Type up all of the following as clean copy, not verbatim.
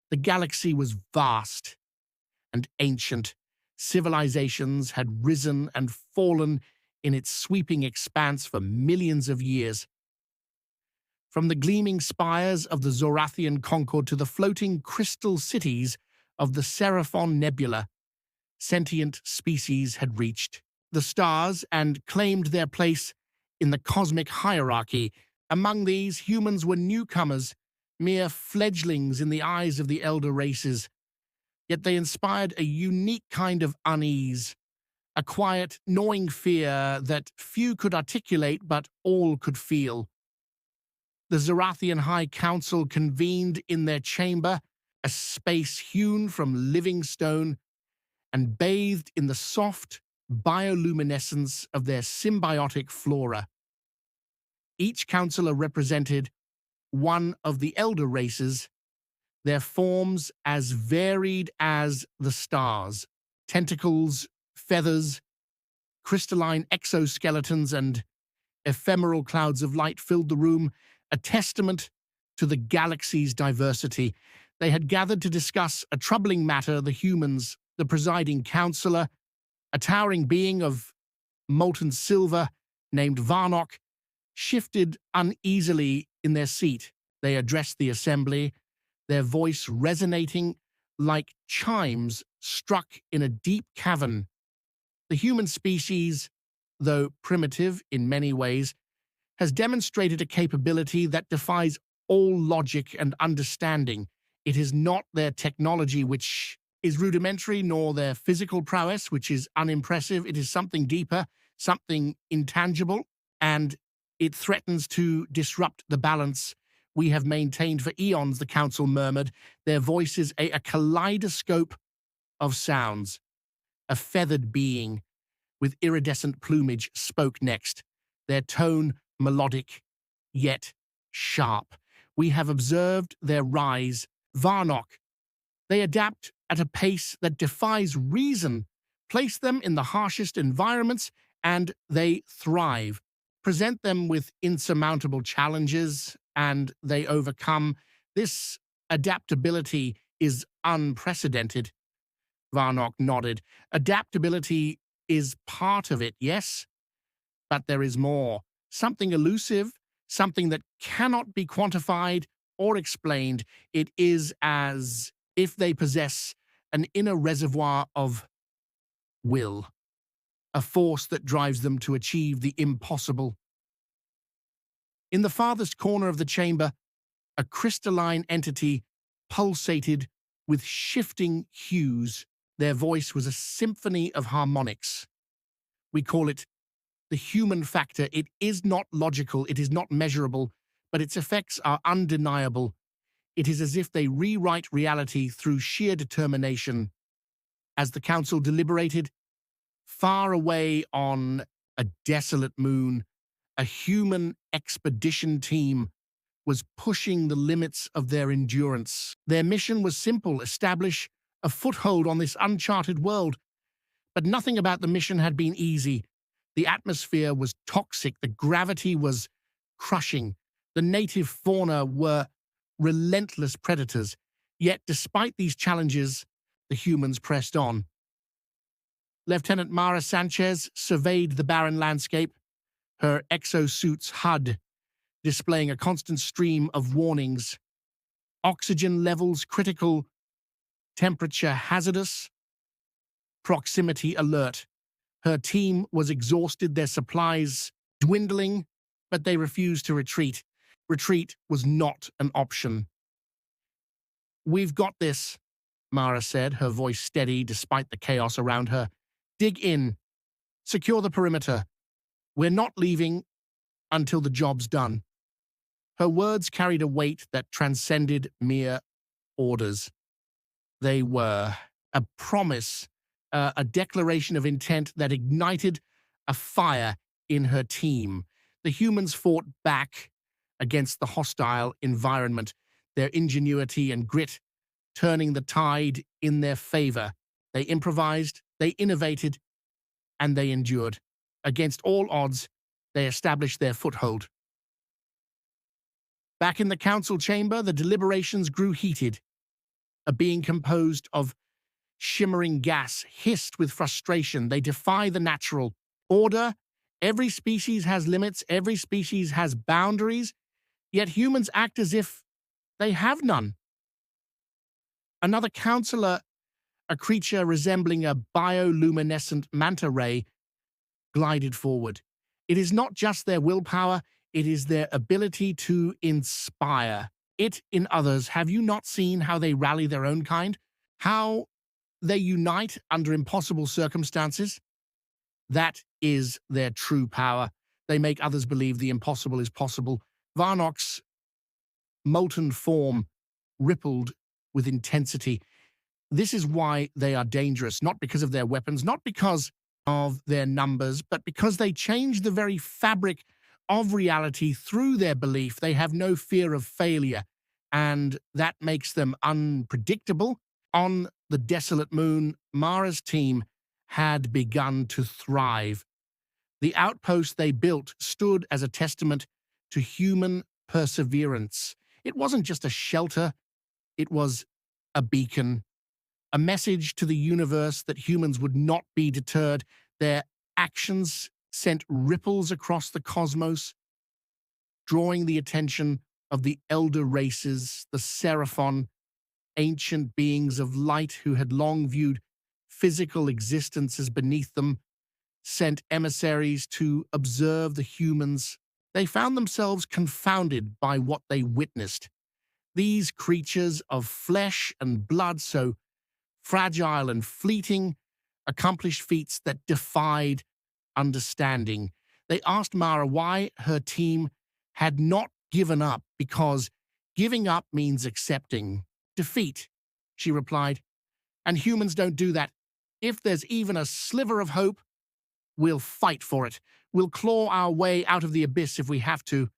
The galaxy was vast and ancient. Civilizations had risen and fallen in its sweeping expanse for millions of years. From the gleaming spires of the Zorathian Concord to the floating crystal cities of the Seraphon Nebula, sentient species had reached the stars and claimed their place in the cosmic hierarchy. Among these, humans were newcomers, mere fledglings in the eyes of the elder races. Yet they inspired a unique kind of unease, a quiet, gnawing fear that few could articulate but all could feel. The Zorathian High Council convened in their chamber, a space hewn from living stone and bathed in the soft bioluminescence of their symbiotic flora. Each councillor represented one of the elder races, their forms as varied as the stars. Tentacles, feathers, crystalline exoskeletons, and ephemeral clouds of light filled the room, a testament to the galaxy's diversity. They had gathered to discuss a troubling matter: the humans. The presiding councillor, a towering being of molten silver named Varnock, shifted uneasily in their seat. They addressed the assembly, their voice resonating like chimes struck in a deep cavern. The human species, though primitive in many ways, has demonstrated a capability that defies all logic and understanding. It is not their technology which is rudimentary, nor their physical prowess, which is unimpressive. It is something deeper, something intangible, and it threatens to disrupt the balance we have maintained for eons, the council murmured, their voices a kaleidoscope of sounds. A feathered being with iridescent plumage spoke next, their tone melodic, yet sharp. We have observed their rise. Varnock, they adapt at a pace that defies reason. Place them in the harshest environments, and they thrive. Present them with insurmountable challenges, and they overcome. This adaptability is unprecedented. Varnock nodded. Adaptability is part of it, yes, but there is more. Something elusive, something that cannot be quantified or explained. It is as if they possess an inner reservoir of will, a force that drives them to achieve the impossible. In the farthest corner of the chamber, a crystalline entity pulsated with shifting hues. Their voice was a symphony of harmonics. We call it the human factor. It is not logical, it is not measurable, but its effects are undeniable. It is as if they rewrite reality through sheer determination. As the council deliberated, far away on a desolate moon, a human expedition team was pushing the limits of their endurance. Their mission was simple: establish a foothold on this uncharted world. But nothing about the mission had been easy. The atmosphere was toxic, the gravity was crushing, the native fauna were relentless predators. Yet, despite these challenges, the humans pressed on. Lieutenant Mara Sanchez surveyed the barren landscape, her exosuit's HUD displaying a constant stream of warnings. Oxygen levels critical, temperature hazardous, proximity alert. Her team was exhausted, their supplies dwindling, but they refused to retreat. Retreat was not an option. "We've got this," Mara said, her voice steady despite the chaos around her. "Dig in. Secure the perimeter. We're not leaving until the job's done." Her words carried a weight that transcended mere orders. They were a promise, a declaration of intent that ignited a fire in her team. The humans fought back against the hostile environment, their ingenuity and grit turning the tide in their favor. They improvised, they innovated, and they endured. Against all odds, they established their foothold. Back in the council chamber, the deliberations grew heated. A being composed of shimmering gas hissed with frustration. They defy the natural order. Every species has limits, every species has boundaries, yet humans act as if they have none. Another counselor, a creature resembling a bioluminescent manta ray, glided forward. It is not just their willpower, it is their ability to inspire. It in others. Have you not seen how they rally their own kind? How they unite under impossible circumstances? That is their true power. They make others believe the impossible is possible. Varnok's molten form rippled with intensity. This is why they are dangerous, not because of their weapons, not because of their numbers, but because they change the very fabric of reality through their belief. They have no fear of failure, and that makes them unpredictable. On the desolate moon, Mara's team had begun to thrive. The outpost they built stood as a testament to human perseverance. It wasn't just a shelter, it was a beacon, a message to the universe that humans would not be deterred. Their actions sent ripples across the cosmos, drawing the attention of the elder races, the Seraphon, ancient beings of light who had long viewed physical existence as beneath them, sent emissaries to observe the humans. They found themselves confounded by what they witnessed. These creatures of flesh and blood, so fragile and fleeting, accomplished feats that defied understanding. They asked Mara why her team had not given up, because giving up means accepting defeat, she replied. And humans don't do that. If there's even a sliver of hope, we'll fight for it. We'll claw our way out of the abyss if we have to.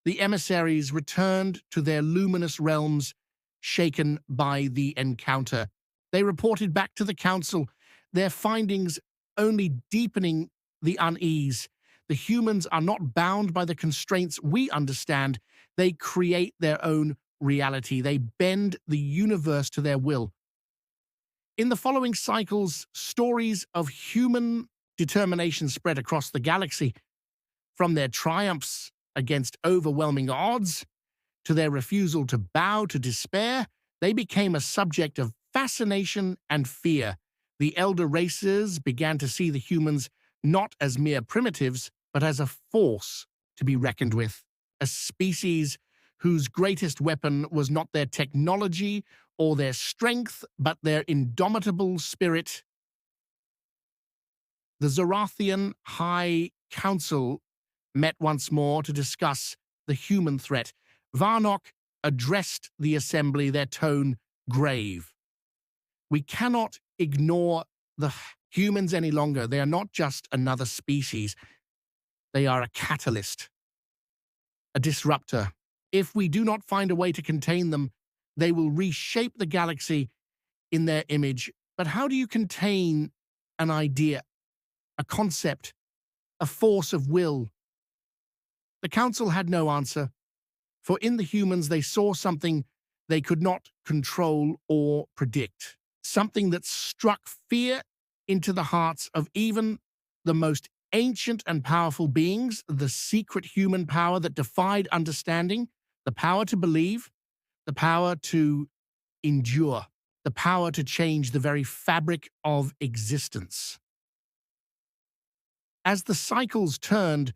The emissaries returned to their luminous realms, shaken by the encounter. They reported back to the council, their findings only deepening the unease. The humans are not bound by the constraints we understand. They create their own reality. They bend the universe to their will. In the following cycles, stories of human determination spread across the galaxy, from their triumphs against overwhelming odds to their refusal to bow to despair. They became a subject of fascination and fear. The elder races began to see the humans not as mere primitives, but as a force to be reckoned with, a species whose greatest weapon was not their technology or their strength, but their indomitable spirit. The Zorathian High Council met once more to discuss the human threat. Varnok addressed the assembly, their tone grave. We cannot ignore the humans any longer. They are not just another species. They are a catalyst, a disruptor. If we do not find a way to contain them, they will reshape the galaxy in their image. But how do you contain an idea, a concept, a force of will? The council had no answer, for in the humans they saw something they could not control or predict, something that struck fear into the hearts of even the most ancient and powerful beings, the secret human power that defied understanding, the power to believe, the power to endure, the power to change the very fabric of existence. As the cycles turned,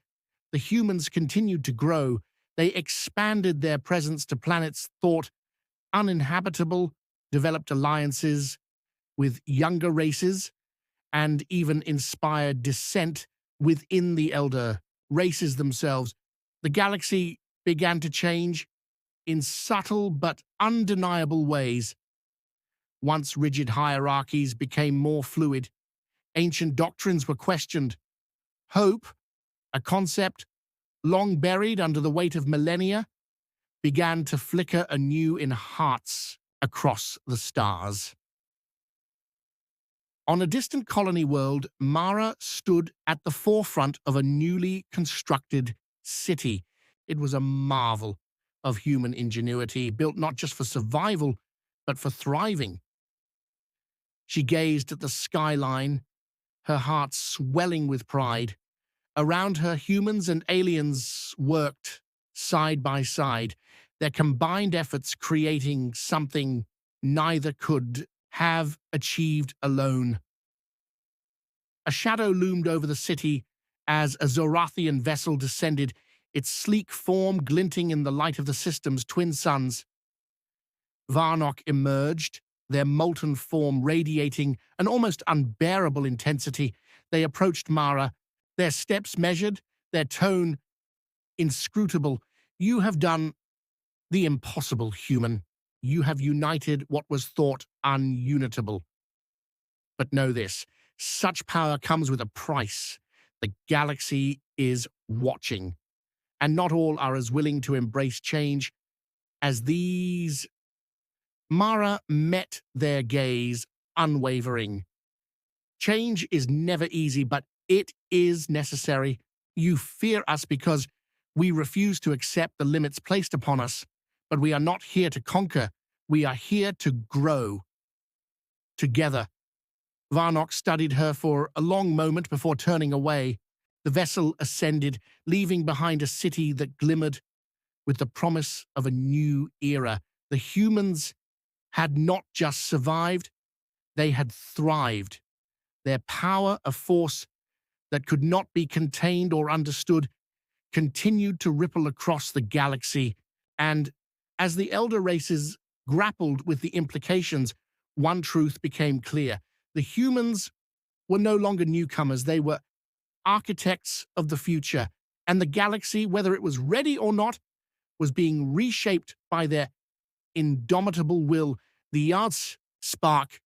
the humans continued to grow. They expanded their presence to planets thought uninhabitable, developed alliances with younger races, and even inspired dissent within the elder races themselves. The galaxy began to change in subtle but undeniable ways. Once rigid hierarchies became more fluid. Ancient doctrines were questioned. Hope, a concept long buried under the weight of millennia, began to flicker anew in hearts across the stars. On a distant colony world, Mara stood at the forefront of a newly constructed city. It was a marvel of human ingenuity, built not just for survival, but for thriving. She gazed at the skyline, her heart swelling with pride. Around her, humans and aliens worked side by side, their combined efforts creating something neither could have achieved alone. A shadow loomed over the city as a Zorathian vessel descended, its sleek form glinting in the light of the system's twin suns. Varnock emerged, their molten form radiating an almost unbearable intensity. They approached Mara, their steps measured, their tone inscrutable. "You have done the impossible, human. You have united what was thought ununitable. But know this, such power comes with a price. The galaxy is watching, and not all are as willing to embrace change as these." Mara met their gaze, unwavering. "Change is never easy, but it is necessary. You fear us because we refuse to accept the limits placed upon us, but we are not here to conquer. We are here to grow. Together." Varnock studied her for a long moment before turning away. The vessel ascended, leaving behind a city that glimmered with the promise of a new era. The humans had not just survived, they had thrived. Their power, a force that could not be contained or understood, continued to ripple across the galaxy. And as the elder races grappled with the implications, one truth became clear. The humans were no longer newcomers, they were architects of the future, and the galaxy, whether it was ready or not, was being reshaped by their indomitable will. The Yard's spark